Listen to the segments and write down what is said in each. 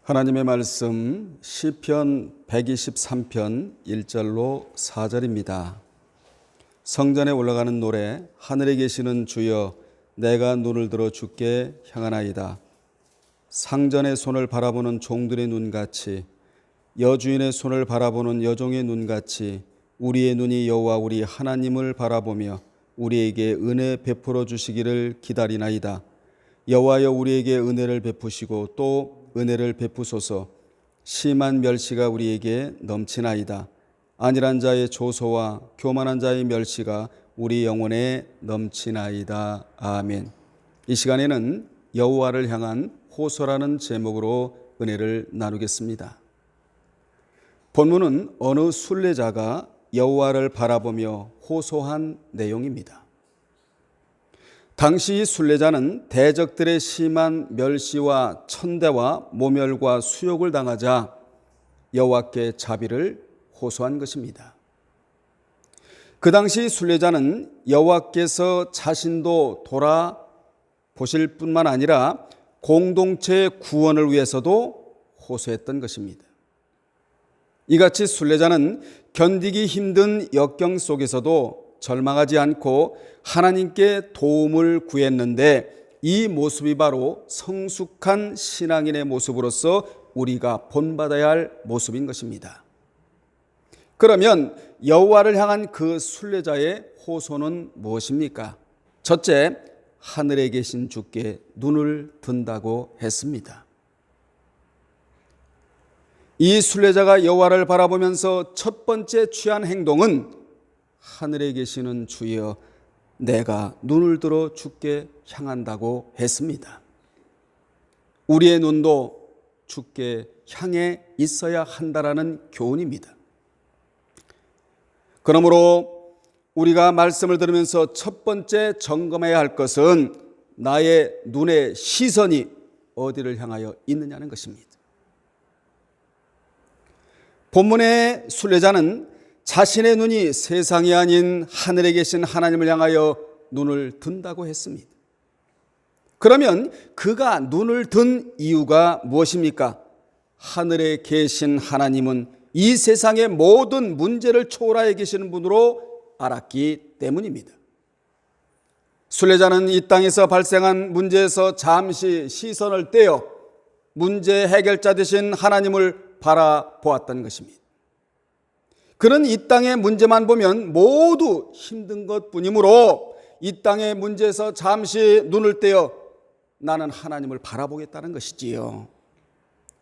하나님의 말씀 시편 123편 1절로 4절입니다. 성전에 올라가는 노래. 하늘에 계시는 주여, 내가 눈을 들어 주께 향하나이다. 상전의 손을 바라보는 종들의 눈같이, 여주인의 손을 바라보는 여종의 눈같이 우리의 눈이 여호와 우리 하나님을 바라보며 우리에게 은혜 베풀어 주시기를 기다리나이다. 여호와여, 우리에게 은혜를 베푸시고 또 은혜를 베푸소서. 심한 멸시가 우리에게 넘치나이다. 안일한 자의 조소와 교만한 자의 멸시가 우리 영혼에 넘치나이다. 아멘. 이 시간에는 여호와를 향한 호소라는 제목으로 은혜를 나누겠습니다. 본문은 어느 순례자가 여호와를 바라보며 호소한 내용입니다. 당시 순례자는 대적들의 심한 멸시와 천대와 모멸과 수욕을 당하자 여호와께 자비를 호소한 것입니다. 그 당시 순례자는 여호와께서 자신도 돌아보실 뿐만 아니라 공동체의 구원을 위해서도 호소했던 것입니다. 이같이 순례자는 견디기 힘든 역경 속에서도 절망하지 않고 하나님께 도움을 구했는데, 이 모습이 바로 성숙한 신앙인의 모습으로서 우리가 본받아야 할 모습인 것입니다. 그러면 여호와를 향한 그 순례자의 호소는 무엇입니까? 첫째, 하늘에 계신 주께 눈을 든다고 했습니다. 이 순례자가 여호와를 바라보면서 첫 번째 취한 행동은 하늘에 계시는 주여, 내가 눈을 들어 주께 향한다고 했습니다. 우리의 눈도 주께 향해 있어야 한다라는 교훈입니다. 그러므로 우리가 말씀을 들으면서 첫 번째 점검해야 할 것은 나의 눈의 시선이 어디를 향하여 있느냐는 것입니다. 본문의 순례자는 자신의 눈이 세상이 아닌 하늘에 계신 하나님을 향하여 눈을 든다고 했습니다. 그러면 그가 눈을 든 이유가 무엇입니까? 하늘에 계신 하나님은 이 세상의 모든 문제를 초월하여 계시는 분으로 알았기 때문입니다. 순례자는 이 땅에서 발생한 문제에서 잠시 시선을 떼어 문제 해결자 되신 하나님을 바라보았던 것입니다. 그는 이 땅의 문제만 보면 모두 힘든 것뿐이므로 이 땅의 문제에서 잠시 눈을 떼어 나는 하나님을 바라보겠다는 것이지요.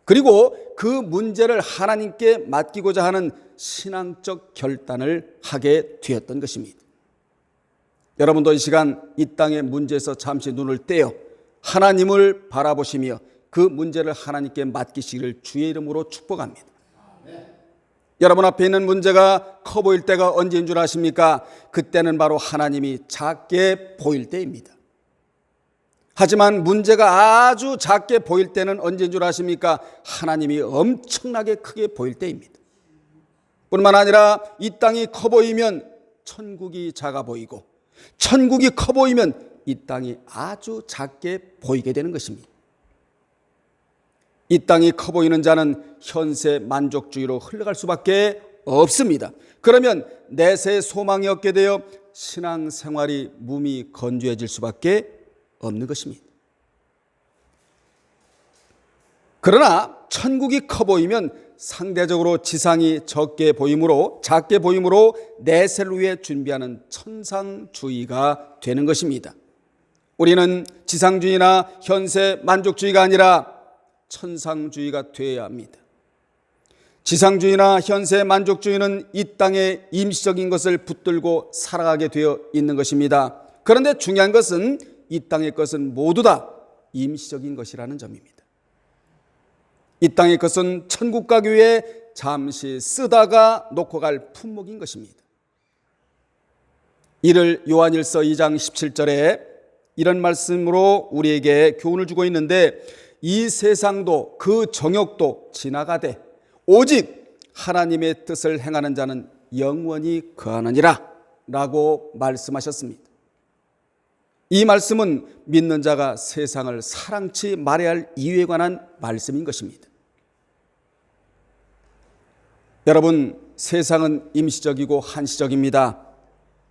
그리고 그 문제를 하나님께 맡기고자 하는 신앙적 결단을 하게 되었던 것입니다. 여러분도 이 시간 이 땅의 문제에서 잠시 눈을 떼어 하나님을 바라보시며 그 문제를 하나님께 맡기시기를 주의 이름으로 축복합니다. 여러분 앞에 있는 문제가 커 보일 때가 언제인 줄 아십니까? 그때는 바로 하나님이 작게 보일 때입니다. 하지만 문제가 아주 작게 보일 때는 언제인 줄 아십니까? 하나님이 엄청나게 크게 보일 때입니다. 뿐만 아니라 이 땅이 커 보이면 천국이 작아 보이고, 천국이 커 보이면 이 땅이 아주 작게 보이게 되는 것입니다. 이 땅이 커 보이는 자는 현세 만족주의로 흘러갈 수밖에 없습니다. 그러면 내세 소망이 없게 되어 신앙생활이 몸이 건조해질 수밖에 없는 것입니다. 그러나 천국이 커 보이면 상대적으로 지상이 작게 보이므로 내세를 위해 준비하는 천상주의가 되는 것입니다. 우리는 지상주의나 현세 만족주의가 아니라 천상주의가 되어야 합니다. 지상주의나 현세 만족주의는 이 땅의 임시적인 것을 붙들고 살아가게 되어 있는 것입니다. 그런데 중요한 것은 이 땅의 것은 모두 다 임시적인 것이라는 점입니다. 이 땅의 것은 천국 가기 위해 잠시 쓰다가 놓고 갈 품목인 것입니다. 이를 요한일서 2장 17절에 이런 말씀으로 우리에게 교훈을 주고 있는데, 이 세상도 그 정욕도 지나가되 오직 하나님의 뜻을 행하는 자는 영원히 거하느니라 라고 말씀하셨습니다. 이 말씀은 믿는 자가 세상을 사랑치 말아야 할 이유에 관한 말씀인 것입니다. 여러분, 세상은 임시적이고 한시적입니다.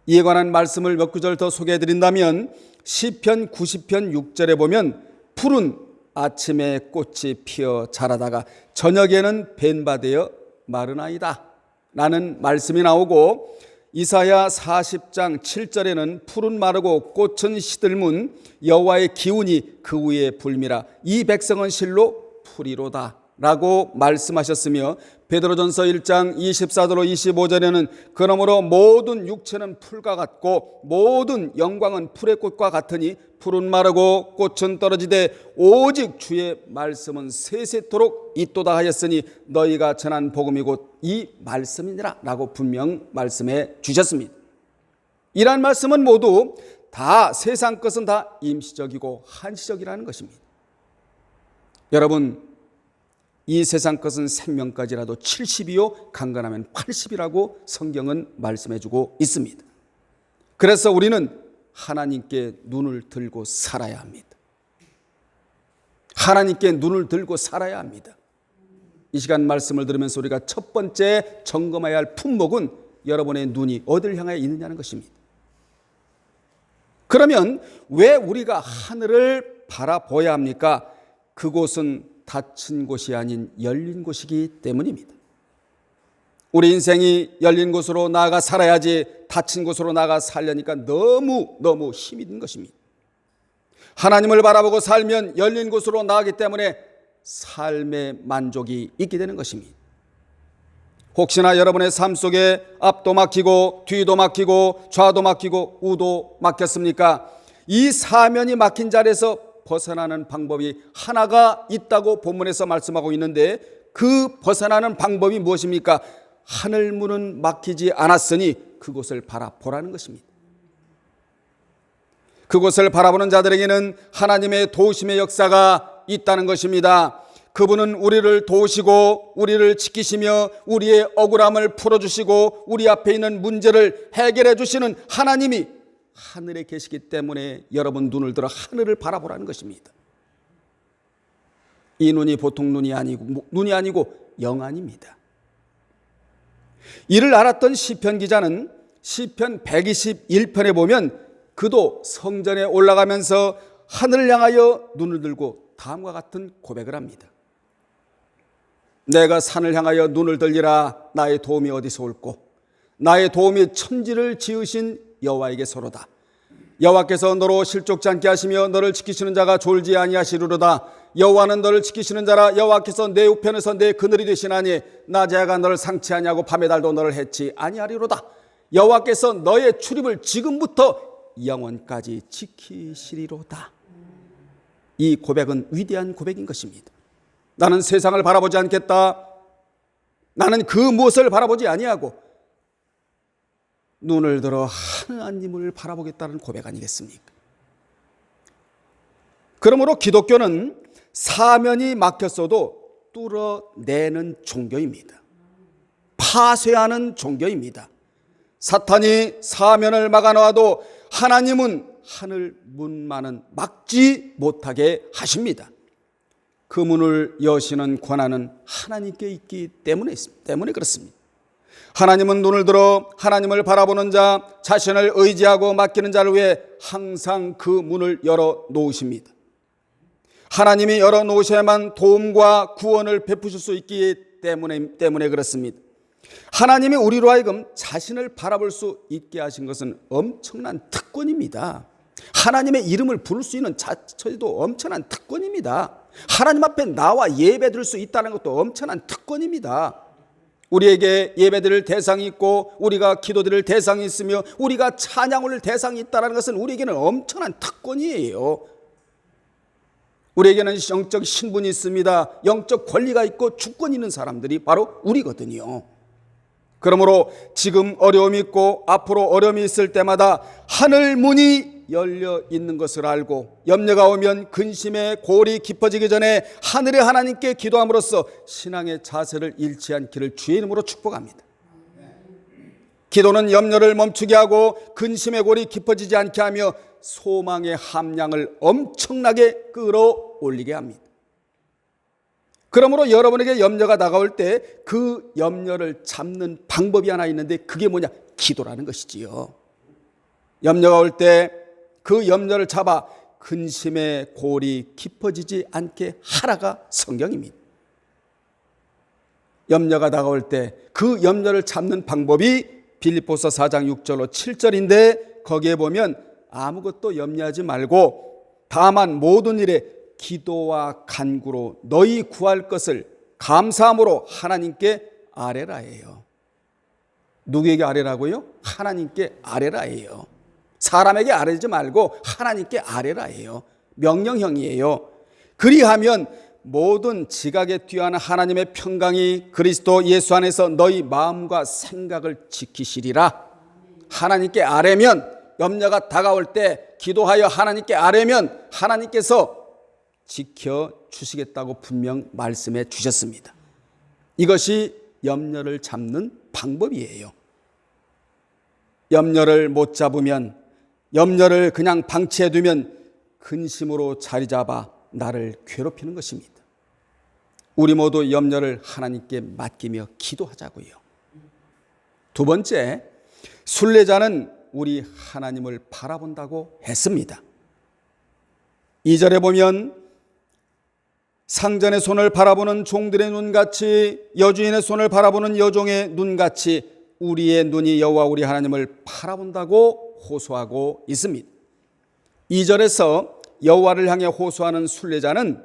이에 관한 말씀을 몇 구절 더 소개해 드린다면 시편 90편 6절에 보면 푸른 아침에 꽃이 피어 자라다가 저녁에는 벤바되어 마르나이다 라는 말씀이 나오고, 이사야 40장 7절에는 푸른 마르고 꽃은 시들문 여호와의 기운이 그 위에 불미라 이 백성은 실로 풀이로다 라고 말씀하셨으며, 베드로전서 1장 24절로 25절에는 그러므로 모든 육체는 풀과 같고 모든 영광은 풀의 꽃과 같으니 풀은 마르고 꽃은 떨어지되 오직 주의 말씀은 세세토록 있도다 하였으니 너희가 전한 복음이 곧 이 말씀이니라 라고 분명 말씀해 주셨습니다. 이러한 말씀은 모두 다 세상 것은 다 임시적이고 한시적이라는 것입니다. 여러분, 이 세상 것은 생명까지라도 70이요 강건하면 80이라고 성경은 말씀해주고 있습니다. 그래서 우리는 하나님께 눈을 들고 살아야 합니다. 하나님께 눈을 들고 살아야 합니다. 이 시간 말씀을 들으면서 우리가 첫 번째 점검해야 할 품목은 여러분의 눈이 어디를 향해 있느냐는 것입니다. 그러면 왜 우리가 하늘을 바라보아야 합니까? 그곳은 닫힌 곳이 아닌 열린 곳이기 때문입니다. 우리 인생이 열린 곳으로 나아가 살아야지 닫힌 곳으로 나아가 살려니까 너무 힘이 든 것입니다. 하나님을 바라보고 살면 열린 곳으로 나아가기 때문에 삶의 만족이 있게 되는 것입니다. 혹시나 여러분의 삶 속에 앞도 막히고 뒤도 막히고 좌도 막히고 우도 막혔습니까? 이 사면이 막힌 자리에서 벗어나는 방법이 하나가 있다고 본문에서 말씀하고 있는데, 그 벗어나는 방법이 무엇입니까? 하늘문은 막히지 않았으니 그곳을 바라보라는 것입니다. 그곳을 바라보는 자들에게는 하나님의 도우심의 역사가 있다는 것입니다. 그분은 우리를 도우시고 우리를 지키시며 우리의 억울함을 풀어주시고 우리 앞에 있는 문제를 해결해 주시는 하나님이 하늘에 계시기 때문에 여러분 눈을 들어 하늘을 바라보라는 것입니다. 이 눈이 보통 눈이 아니고 영안입니다. 이를 알았던 시편 기자는 시편 121편에 보면 그도 성전에 올라가면서 하늘을 향하여 눈을 들고 다음과 같은 고백을 합니다. 내가 산을 향하여 눈을 들리라. 나의 도움이 어디서 올꼬? 나의 도움이 천지를 지으신 여호와에게서로다. 여호와께서 너로 실족지 않게 하시며 너를 지키시는 자가 졸지 아니하시리로다. 여호와는 너를 지키시는 자라. 여호와께서 내 우편에서 내 그늘이 되시나니 낮에 해가 너를 상치 아니하고 밤의 달도 너를 해치 아니하리로다. 여호와께서 너의 출입을 지금부터 영원까지 지키시리로다. 이 고백은 위대한 고백인 것입니다. 나는 세상을 바라보지 않겠다. 나는 그 무엇을 바라보지 아니하고 눈을 들어 하나님을 바라보겠다는 고백 아니겠습니까? 그러므로 기독교는 사면이 막혔어도 뚫어내는 종교입니다. 파쇄하는 종교입니다. 사탄이 사면을 막아놓아도 하나님은 하늘 문만은 막지 못하게 하십니다. 그 문을 여시는 권한은 하나님께 있기 때문에 그렇습니다. 하나님은 눈을 들어 하나님을 바라보는 자, 자신을 의지하고 맡기는 자를 위해 항상 그 문을 열어 놓으십니다. 하나님이 열어 놓으셔야만 도움과 구원을 베푸실 수 있기 때문에 그렇습니다. 하나님이 우리로 하여금 자신을 바라볼 수 있게 하신 것은 엄청난 특권입니다. 하나님의 이름을 부를 수 있는 자체도 엄청난 특권입니다. 하나님 앞에 나와 예배 드릴 수 있다는 것도 엄청난 특권입니다. 우리에게 예배드릴 대상이 있고 우리가 기도드릴 대상이 있으며 우리가 찬양 올릴 대상이 있다는 것은 우리에게는 엄청난 특권이에요. 우리에게는 영적 신분이 있습니다. 영적 권리가 있고 주권이 있는 사람들이 바로 우리거든요. 그러므로 지금 어려움이 있고 앞으로 어려움이 있을 때마다 하늘 문이 열려 있는 것을 알고 염려가 오면 근심의 골이 깊어지기 전에 하늘의 하나님께 기도함으로써 신앙의 자세를 잃지 않기를 주의 이름으로 축복합니다. 기도는 염려를 멈추게 하고 근심의 골이 깊어지지 않게 하며 소망의 함량을 엄청나게 끌어올리게 합니다. 그러므로 여러분에게 염려가 다가올 때 그 염려를 잡는 방법이 하나 있는데 그게 뭐냐? 기도라는 것이지요. 염려가 올 때 그 염려를 잡아 근심의 골이 깊어지지 않게 하라가 성경입니다. 염려가 다가올 때 그 염려를 잡는 방법이 빌립보서 4장 6절로 7절인데 거기에 보면 아무것도 염려하지 말고 다만 모든 일에 기도와 간구로 너희 구할 것을 감사함으로 하나님께 아뢰라예요. 누구에게 아뢰라고요? 하나님께 아뢰라예요. 사람에게 아뢰지 말고 하나님께 아뢰라예요. 명령형이에요. 그리하면 모든 지각에 뛰어난 하나님의 평강이 그리스도 예수 안에서 너희 마음과 생각을 지키시리라. 하나님께 아뢰면, 염려가 다가올 때 기도하여 하나님께 아뢰면 하나님께서 지켜주시겠다고 분명 말씀해 주셨습니다. 이것이 염려를 잡는 방법이에요. 염려를 못 잡으면, 염려를 그냥 방치해 두면 근심으로 자리 잡아 나를 괴롭히는 것입니다. 우리 모두 염려를 하나님께 맡기며 기도하자고요. 두 번째, 순례자는 우리 하나님을 바라본다고 했습니다. 2절에 보면 상전의 손을 바라보는 종들의 눈같이 여주인의 손을 바라보는 여종의 눈같이 우리의 눈이 여호와 우리 하나님을 바라본다고 호소하고 있습니다. 2절에서 여호와를 향해 호소하는 순례자는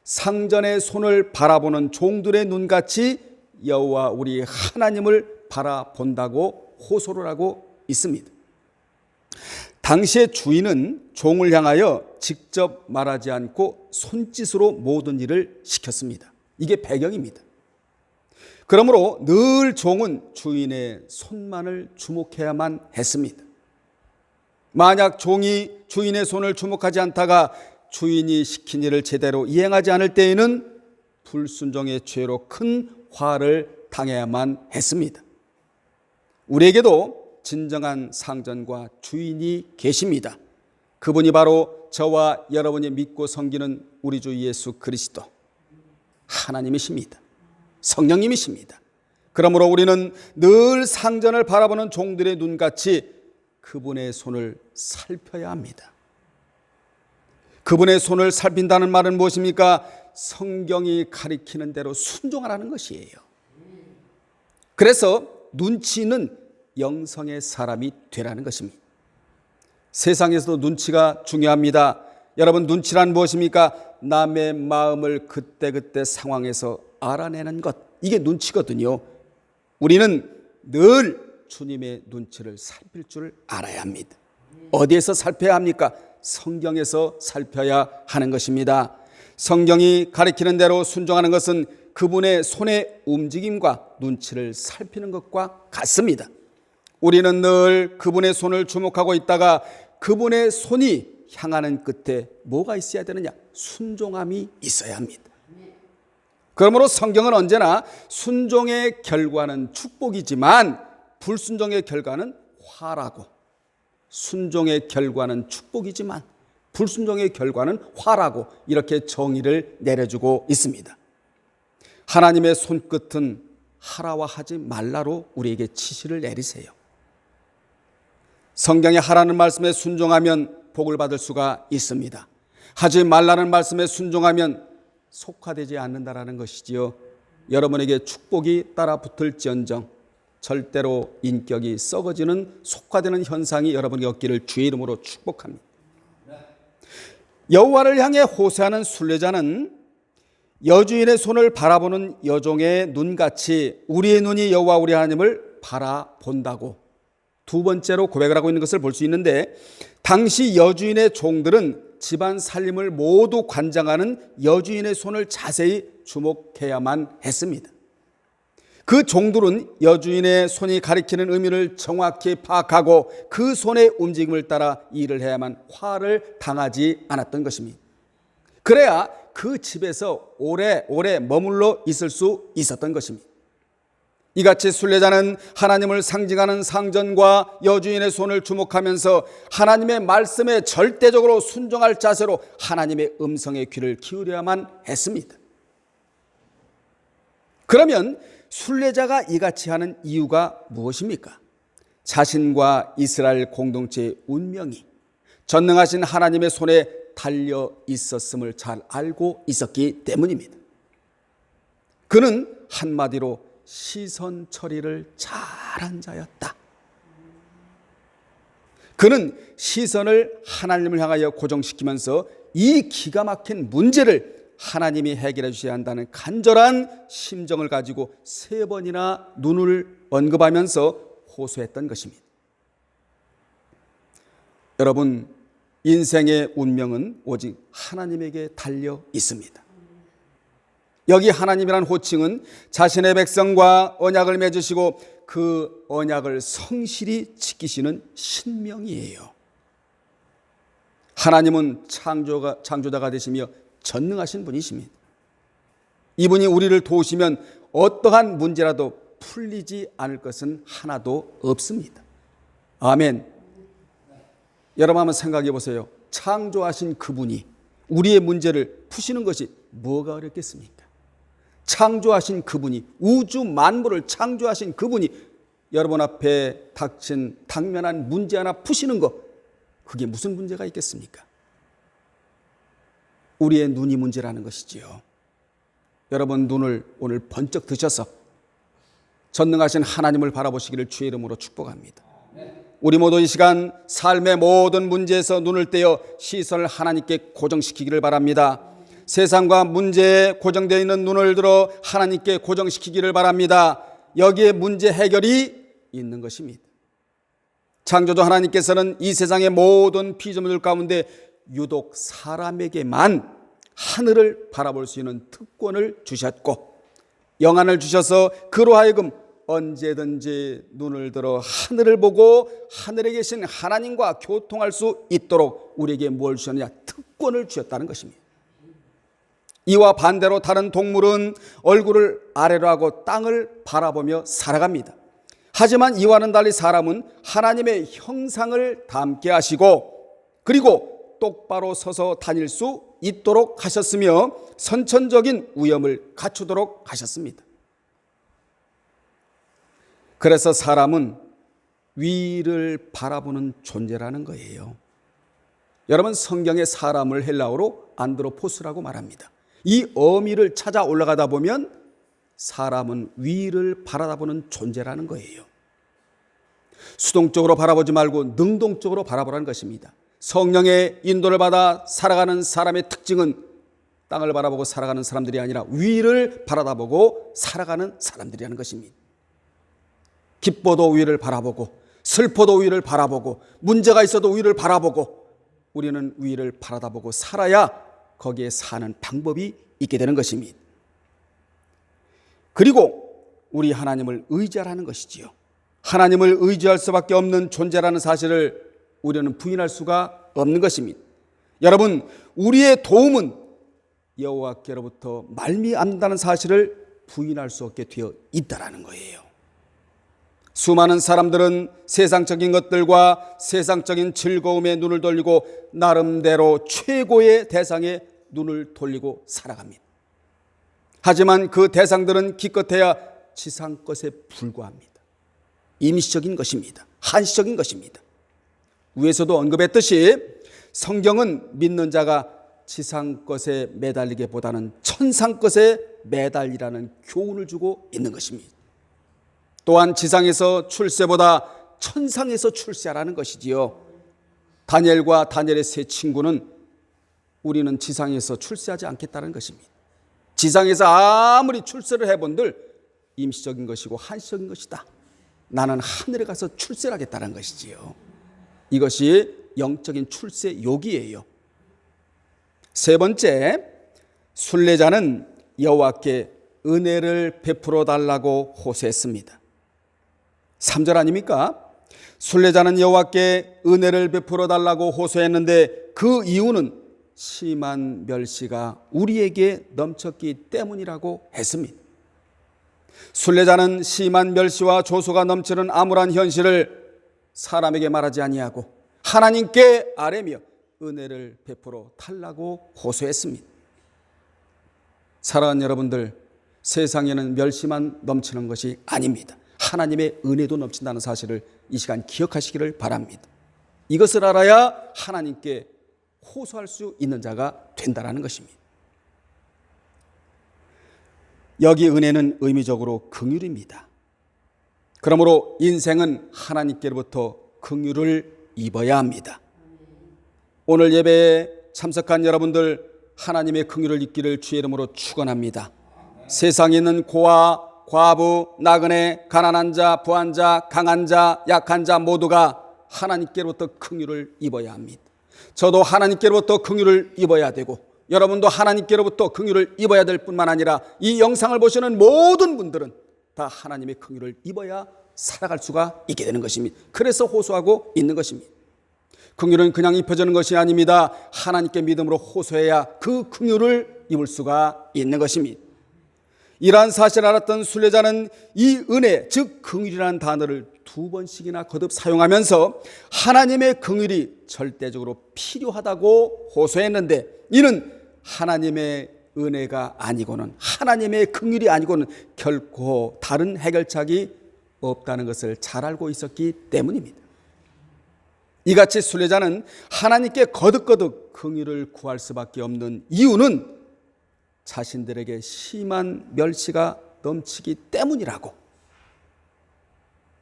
상전의 손을 바라보는 종들의 눈같이 여호와 우리 하나님을 바라본다고 호소를 하고 있습니다. 당시의 주인은 종을 향하여 직접 말하지 않고 손짓으로 모든 일을 시켰습니다. 이게 배경입니다. 그러므로 늘 종은 주인의 손만을 주목해야만 했습니다. 만약 종이 주인의 손을 주목하지 않다가 주인이 시킨 일을 제대로 이행하지 않을 때에는 불순종의 죄로 큰 화를 당해야만 했습니다. 우리에게도 진정한 상전과 주인이 계십니다. 그분이 바로 저와 여러분이 믿고 섬기는 우리 주 예수 그리스도 하나님이십니다. 성령님이십니다. 그러므로 우리는 늘 상전을 바라보는 종들의 눈같이 그분의 손을 살펴야 합니다. 그분의 손을 살핀다는 말은 무엇입니까? 성경이 가리키는 대로 순종하라는 것이에요. 그래서 눈치는 영성의 사람이 되라는 것입니다. 세상에서도 눈치가 중요합니다. 여러분, 눈치란 무엇입니까? 남의 마음을 그때그때 상황에서 알아내는 것, 이게 눈치거든요. 우리는 늘 주님의 눈치를 살필 줄 알아야 합니다. 어디에서 살펴야 합니까? 성경에서 살펴야 하는 것입니다. 성경이 가리키는 대로 순종하는 것은 그분의 손의 움직임과 눈치를 살피는 것과 같습니다. 우리는 늘 그분의 손을 주목하고 있다가 그분의 손이 향하는 끝에 뭐가 있어야 되느냐? 순종함이 있어야 합니다. 그러므로 성경은 언제나 순종의 결과는 축복이지만 불순종의 결과는 화라고, 순종의 결과는 축복이지만 불순종의 결과는 화라고 이렇게 정의를 내려주고 있습니다. 하나님의 손끝은 하라와 하지 말라로 우리에게 지시를 내리세요. 성경에 하라는 말씀에 순종하면 복을 받을 수가 있습니다. 하지 말라는 말씀에 순종하면 속화되지 않는다라는 것이지요. 여러분에게 축복이 따라 붙을지언정 절대로 인격이 썩어지는 속화되는 현상이 여러분에게 없기를 주의 이름으로 축복합니다. 여호와를 향해 호소하는 순례자는 여주인의 손을 바라보는 여종의 눈같이 우리의 눈이 여호와 우리 하나님을 바라본다고 두 번째로 고백을 하고 있는 것을 볼 수 있는데, 당시 여주인의 종들은 집안 살림을 모두 관장하는 여주인의 손을 자세히 주목해야만 했습니다. 그 종들은 여주인의 손이 가리키는 의미를 정확히 파악하고 그 손의 움직임을 따라 일을 해야만 화를 당하지 않았던 것입니다. 그래야 그 집에서 오래오래 머물러 있을 수 있었던 것입니다. 이같이 순례자는 하나님을 상징하는 상전과 여주인의 손을 주목하면서 하나님의 말씀에 절대적으로 순종할 자세로 하나님의 음성에 귀를 기울여야만 했습니다. 그러면 순례자가 이같이 하는 이유가 무엇입니까? 자신과 이스라엘 공동체의 운명이 전능하신 하나님의 손에 달려 있었음을 잘 알고 있었기 때문입니다. 그는 한마디로 시선 처리를 잘한 자였다. 그는 시선을 하나님을 향하여 고정시키면서 이 기가 막힌 문제를 하나님이 해결해 주셔야 한다는 간절한 심정을 가지고 3번이나 눈을 언급하면서 호소했던 것입니다. 여러분, 인생의 운명은 오직 하나님에게 달려 있습니다. 여기 하나님이란 호칭은 자신의 백성과 언약을 맺으시고 그 언약을 성실히 지키시는 신명이에요. 하나님은 창조자가 되시며 전능하신 분이십니다. 이분이 우리를 도우시면 어떠한 문제라도 풀리지 않을 것은 하나도 없습니다. 아멘. 여러분 한번 생각해 보세요. 창조하신 그분이 우리의 문제를 푸시는 것이 뭐가 어렵겠습니까? 창조하신 그분이, 우주 만물을 창조하신 그분이 여러분 앞에 닥친 당면한 문제 하나 푸시는 것, 그게 무슨 문제가 있겠습니까? 우리의 눈이 문제라는 것이지요. 여러분 눈을 오늘 번쩍 드셔서 전능하신 하나님을 바라보시기를 주의 이름으로 축복합니다. 우리 모두 이 시간 삶의 모든 문제에서 눈을 떼어 시선을 하나님께 고정시키기를 바랍니다. 세상과 문제에 고정되어 있는 눈을 들어 하나님께 고정시키기를 바랍니다. 여기에 문제 해결이 있는 것입니다. 창조주 하나님께서는 이 세상의 모든 피조물 가운데 유독 사람에게만 하늘을 바라볼 수 있는 특권을 주셨고 영안을 주셔서 그로 하여금 언제든지 눈을 들어 하늘을 보고 하늘에 계신 하나님과 교통할 수 있도록 우리에게 뭘 주셨느냐? 특권을 주셨다는 것입니다. 이와 반대로 다른 동물은 얼굴을 아래로 하고 땅을 바라보며 살아갑니다. 하지만 이와는 달리 사람은 하나님의 형상을 닮게 하시고 그리고 똑바로 서서 다닐 수 있도록 하셨으며 선천적인 위엄을 갖추도록 하셨습니다. 그래서 사람은 위를 바라보는 존재라는 거예요. 여러분 성경의 사람을 헬라어로 안드로포스라고 말합니다. 이 어미를 찾아 올라가다 보면 사람은 위를 바라보는 존재라는 거예요. 수동적으로 바라보지 말고 능동적으로 바라보라는 것입니다. 성령의 인도를 받아 살아가는 사람의 특징은 땅을 바라보고 살아가는 사람들이 아니라 위를 바라보고 살아가는 사람들이라는 것입니다. 기뻐도 위를 바라보고 슬퍼도 위를 바라보고 문제가 있어도 위를 바라보고 우리는 위를 바라보고 살아야 거기에 사는 방법이 있게 되는 것입니다. 그리고 우리 하나님을 의지하라는 것이지요. 하나님을 의지할 수밖에 없는 존재라는 사실을 우리는 부인할 수가 없는 것입니다. 여러분, 우리의 도움은 여호와께로부터 말미암는다는 사실을 부인할 수 없게 되어 있다라는 거예요. 수많은 사람들은 세상적인 것들과 세상적인 즐거움에 눈을 돌리고 나름대로 최고의 대상에 눈을 돌리고 살아갑니다. 하지만 그 대상들은 기껏해야 지상 것에 불과합니다. 임시적인 것입니다. 한시적인 것입니다. 위에서도 언급했듯이 성경은 믿는 자가 지상 것에 매달리기보다는 천상 것에 매달리라는 교훈을 주고 있는 것입니다. 또한 지상에서 출세보다 천상에서 출세하라는 것이지요. 다니엘과 다니엘의 세 친구는 우리는 지상에서 출세하지 않겠다는 것입니다. 지상에서 아무리 출세를 해본들 임시적인 것이고 한시적인 것이다. 나는 하늘에 가서 출세를 하겠다는 것이지요. 이것이 영적인 출세 요기예요. 세 번째, 순례자는 여호와께 은혜를 베풀어 달라고 호소했습니다. 3절 아닙니까? 순례자는 여호와께 은혜를 베풀어 달라고 호소했는데 그 이유는 심한 멸시가 우리에게 넘쳤기 때문이라고 했습니다. 순례자는 심한 멸시와 조소가 넘치는 암울한 현실을 사람에게 말하지 아니하고 하나님께 아뢰며 은혜를 베풀어 달라고 호소했습니다. 사랑하는 여러분들, 세상에는 멸시만 넘치는 것이 아닙니다. 하나님의 은혜도 넘친다는 사실을 이 시간 기억하시기를 바랍니다. 이것을 알아야 하나님께 호소할 수 있는 자가 된다는 것입니다. 여기 은혜는 의미적으로 긍휼입니다. 그러므로 인생은 하나님께로부터 긍휼을 입어야 합니다. 오늘 예배에 참석한 여러분들 하나님의 긍휼을 입기를 주의 이름으로 축원합니다. 세상에 있는 고아, 과부, 나그네, 가난한 자, 부한 자, 강한 자, 약한 자 모두가 하나님께로부터 긍휼을 입어야 합니다. 저도 하나님께로부터 긍휼을 입어야 되고 여러분도 하나님께로부터 긍휼을 입어야 될 뿐만 아니라 이 영상을 보시는 모든 분들은 다 하나님의 긍휼을 입어야 살아갈 수가 있게 되는 것입니다. 그래서 호소하고 있는 것입니다. 긍휼은 그냥 입혀지는 것이 아닙니다. 하나님께 믿음으로 호소해야 그 긍휼을 입을 수가 있는 것입니다. 이러한 사실을 알았던 순례자는 이 은혜, 즉 긍휼이라는 단어를 2번씩이나 거듭 사용하면서 하나님의 긍휼이 절대적으로 필요하다고 호소했는데, 이는 하나님의 은혜가 아니고는, 하나님의 긍휼이 아니고는 결코 다른 해결책이 없다는 것을 잘 알고 있었기 때문입니다. 이같이 순례자는 하나님께 거듭거듭 긍휼을 구할 수밖에 없는 이유는 자신들에게 심한 멸시가 넘치기 때문이라고.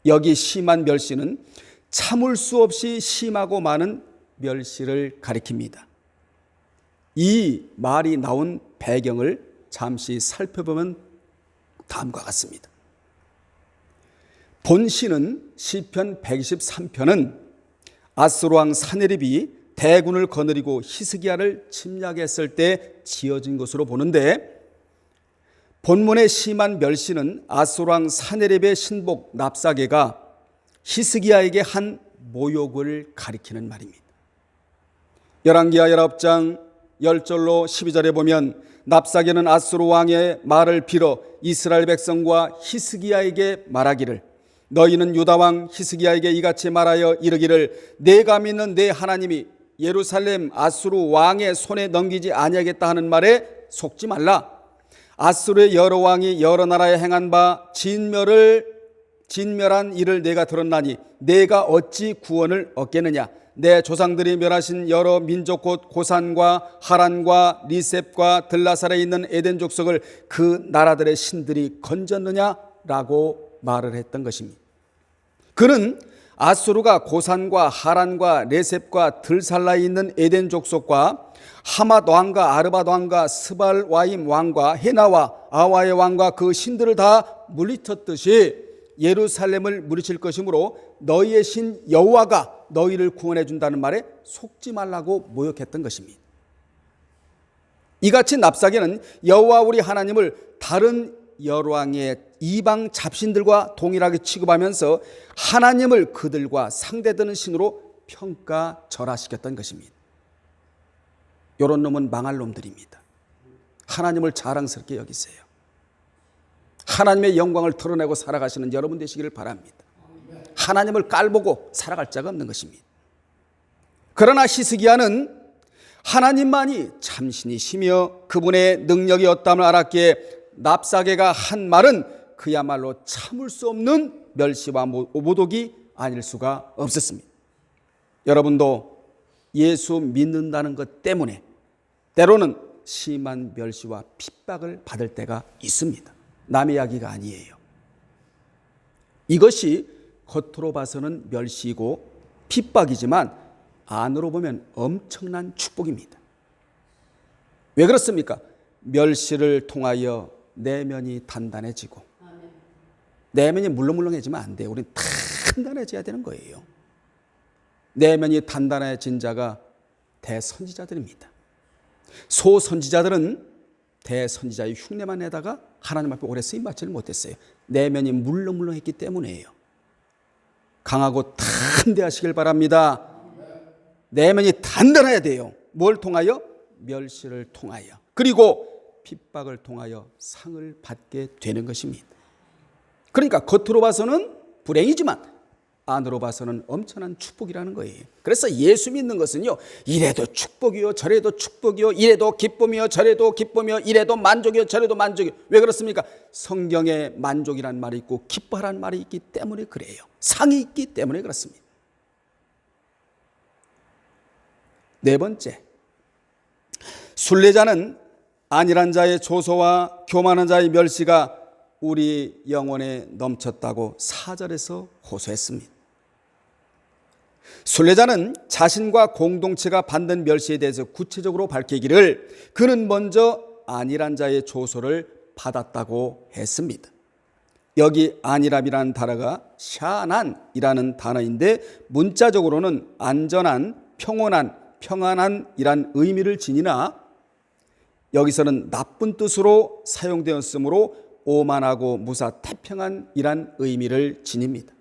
여기 심한 멸시는 참을 수 없이 심하고 많은 멸시를 가리킵니다. 이 말이 나온 배경을 잠시 살펴보면 다음과 같습니다. 본시는 시편 123편은 아수르 왕 사네립이 대군을 거느리고 히스기야를 침략했을 때 지어진 것으로 보는데, 본문의 심한 멸시는 아수르 왕 사네립의 신복 납사게가 히스기야에게 한 모욕을 가리키는 말입니다. 열왕기하 19장 10절로 12절에 보면 납사게는 아수르 왕의 말을 빌어 이스라엘 백성과 히스기야에게 말하기를, 너희는 유다 왕 히스기야에게 이같이 말하여 이르기를, 내가 믿는 내 하나님이 예루살렘 아수르 왕의 손에 넘기지 아니하겠다 하는 말에 속지 말라. 아수르의 여러 왕이 여러 나라에 행한 바 진멸한 일을 내가 들었나니 내가 어찌 구원을 얻겠느냐. 내 조상들이 멸하신 여러 민족 곧 고산과 하란과 리셉과 들라살에 있는 에덴 족속을 그 나라들의 신들이 건졌느냐라고 말을 했던 것입니다. 그는 아수르가 고산과 하란과 레셉과 들살라에 있는 에덴 족속과 하맛 왕과 아르밧 왕과 스발와임 왕과 헤나와 아와의 왕과 그 신들을 다 물리쳤듯이 예루살렘을 물리칠 것이므로 너희의 신 여호와가 너희를 구원해 준다는 말에 속지 말라고 모욕했던 것입니다. 이같이 납사게는 여호와 우리 하나님을 다른 여러 왕의 이방 잡신들과 동일하게 취급하면서 하나님을 그들과 상대되는 신으로 평가절하시켰던 것입니다. 이런 놈은 망할 놈들입니다. 하나님을 자랑스럽게 여기세요. 하나님의 영광을 드러내고 살아가시는 여러분 되시기를 바랍니다. 하나님을 깔보고 살아갈 자가 없는 것입니다. 그러나 히스기야는 하나님만이 참신이시며 그분의 능력이 없담을 알았기에 납사게가 한 말은 그야말로 참을 수 없는 멸시와 모독이 아닐 수가 없었습니다. 여러분도 예수 믿는다는 것 때문에 때로는 심한 멸시와 핍박을 받을 때가 있습니다. 남의 이야기가 아니에요. 이것이 겉으로 봐서는 멸시이고 핍박이지만 안으로 보면 엄청난 축복입니다. 왜 그렇습니까? 멸시를 통하여 내면이 단단해지고, 내면이 물렁물렁해지면 안 돼요. 우리는 단단해져야 되는 거예요. 내면이 단단해진 자가 대선지자들입니다. 소선지자들은 대선지자의 흉내만 내다가 하나님 앞에 오래 쓰임받지를 못했어요. 내면이 물렁물렁했기 때문이에요. 강하고 담대하시길 바랍니다. 내면이 단단해야 돼요. 뭘 통하여? 멸시를 통하여, 그리고 핍박을 통하여 상을 받게 되는 것입니다. 그러니까 겉으로 봐서는 불행이지만 안으로 봐서는 엄청난 축복이라는 거예요. 그래서 예수 믿는 것은요, 이래도 축복이요, 저래도 축복이요, 이래도 기쁨이요, 저래도 기쁨이요, 이래도 만족이요, 저래도 만족이요. 왜 그렇습니까? 성경에 만족이란 말이 있고 기뻐하라는 말이 있기 때문에 그래요. 상이 있기 때문에 그렇습니다. 네 번째, 순례자는 안일한 자의 조소와 교만한 자의 멸시가 우리 영혼에 넘쳤다고 4절에서 호소했습니다. 순례자는 자신과 공동체가 받는 멸시에 대해서 구체적으로 밝히기를 그는 먼저 안일한 자의 조소를 받았다고 했습니다. 여기 안일함이라는 단어가 샤난이라는 단어인데 문자적으로는 안전한, 평온한, 평안한이란 의미를 지니나 여기서는 나쁜 뜻으로 사용되었으므로 오만하고 무사태평한이란 의미를 지닙니다.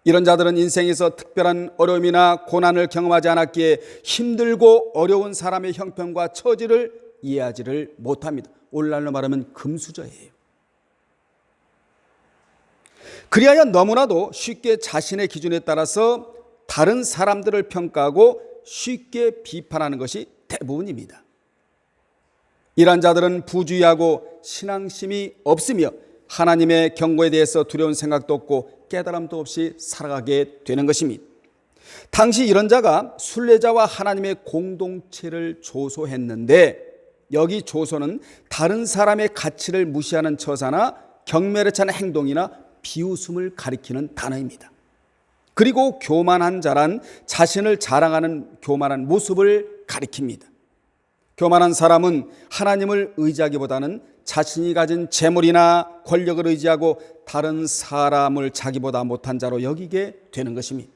이런 자들은 인생에서 특별한 어려움이나 고난을 경험하지 않았기에 힘들고 어려운 사람의 형편과 처지를 이해하지를 못합니다. 오늘날로 말하면 금수저예요. 그리하여 너무나도 쉽게 자신의 기준에 따라서 다른 사람들을 평가하고 쉽게 비판하는 것이 대부분입니다. 이런 자들은 부주의하고 신앙심이 없으며 하나님의 경고에 대해서 두려운 생각도 없고 깨달음도 없이 살아가게 되는 것입니다. 당시 이런 자가 순례자와 하나님의 공동체를 조소했는데 여기 조소는 다른 사람의 가치를 무시하는 처사나 경멸에 찬 행동이나 비웃음을 가리키는 단어입니다. 그리고 교만한 자란 자신을 자랑하는 교만한 모습을 가리킵니다. 교만한 사람은 하나님을 의지하기보다는 자신이 가진 재물이나 권력을 의지하고 다른 사람을 자기보다 못한 자로 여기게 되는 것입니다.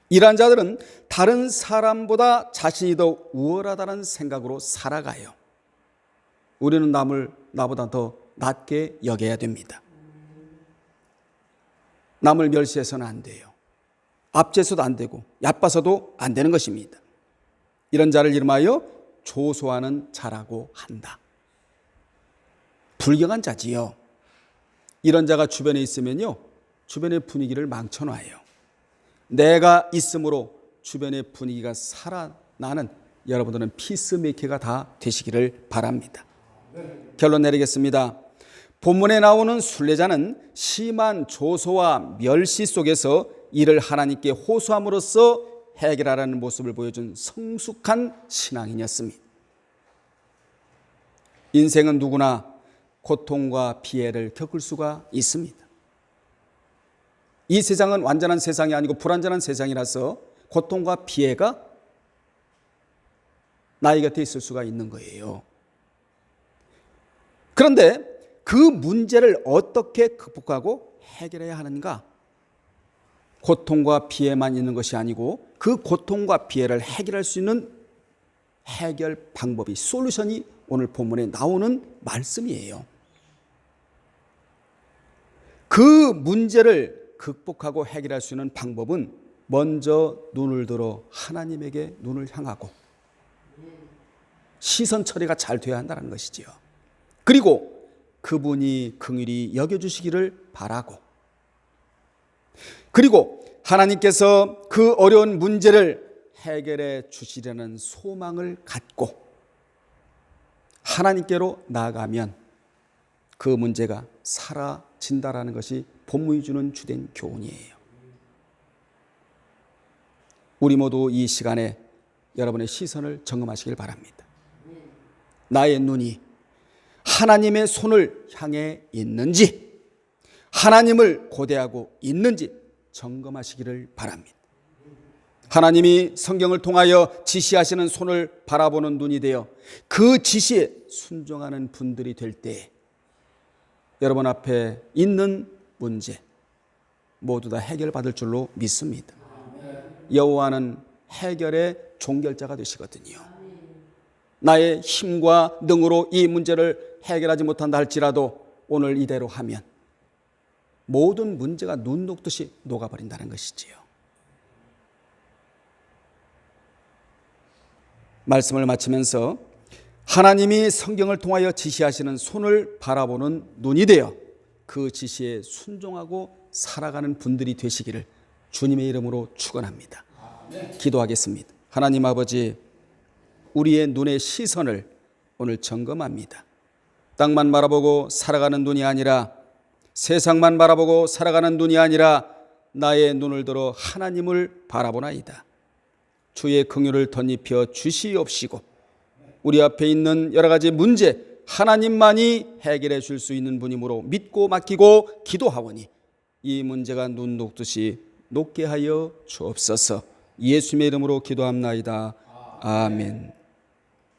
이러한 자들은 다른 사람보다 자신이 더 우월하다는 생각으로 살아가요. 우리는 남을 나보다 더 낮게 여겨야 됩니다. 남을 멸시해서는 안 돼요. 압제해서도 안 되고 얕봐서도 안 되는 것입니다. 이런 자를 이름하여 조소하는 자라고 한다. 불경한 자지요. 이런 자가 주변에 있으면요, 주변의 분위기를 망쳐놔요. 내가 있으므로 주변의 분위기가 살아나는 여러분들은 피스메이커가 다 되시기를 바랍니다. 결론 내리겠습니다. 본문에 나오는 순례자는 심한 조소와 멸시 속에서 이를 하나님께 호소함으로써 해결하라는 모습을 보여준 성숙한 신앙인이었습니다. 인생은 누구나 고통과 피해를 겪을 수가 있습니다. 이 세상은 완전한 세상이 아니고 불완전한 세상이라서 고통과 피해가 나의 곁에 있을 수가 있는 거예요. 그런데 그 문제를 어떻게 극복하고 해결해야 하는가? 고통과 피해만 있는 것이 아니고 그 고통과 피해를 해결할 수 있는 해결 방법이, 솔루션이 오늘 본문에 나오는 말씀이에요. 그 문제를 극복하고 해결할 수 있는 방법은 먼저 눈을 들어 하나님에게 눈을 향하고 시선 처리가 잘 되어야 한다는 것이지요. 그리고 그분이 긍휼히 여겨주시기를 바라고, 그리고 하나님께서 그 어려운 문제를 해결해 주시려는 소망을 갖고 하나님께로 나아가면 그 문제가 사라진다라는 것이 본문이 주는 주된 교훈이에요. 우리 모두 이 시간에 여러분의 시선을 점검하시길 바랍니다. 나의 눈이 하나님의 손을 향해 있는지, 하나님을 고대하고 있는지 점검하시기를 바랍니다. 하나님이 성경을 통하여 지시하시는 손을 바라보는 눈이 되어 그 지시에 순종하는 분들이 될 때 여러분 앞에 있는 문제 모두 다 해결받을 줄로 믿습니다. 여호와는 해결의 종결자가 되시거든요. 나의 힘과 능으로 이 문제를 해결하지 못한다 할지라도 오늘 이대로 하면 모든 문제가 눈 녹듯이 녹아버린다는 것이지요. 말씀을 마치면서 하나님이 성경을 통하여 지시하시는 손을 바라보는 눈이 되어 그 지시에 순종하고 살아가는 분들이 되시기를 주님의 이름으로 축원합니다. 기도하겠습니다. 하나님 아버지, 우리의 눈의 시선을 오늘 점검합니다. 땅만 바라보고 살아가는 눈이 아니라, 세상만 바라보고 살아가는 눈이 아니라 나의 눈을 들어 하나님을 바라보나이다. 주의 긍휼을 덧입혀 주시옵시고 우리 앞에 있는 여러 가지 문제 하나님만이 해결해 줄 수 있는 분이므로 믿고 맡기고 기도하오니 이 문제가 눈 녹듯이 녹게 하여 주옵소서. 예수님의 이름으로 기도합나이다. 아멘.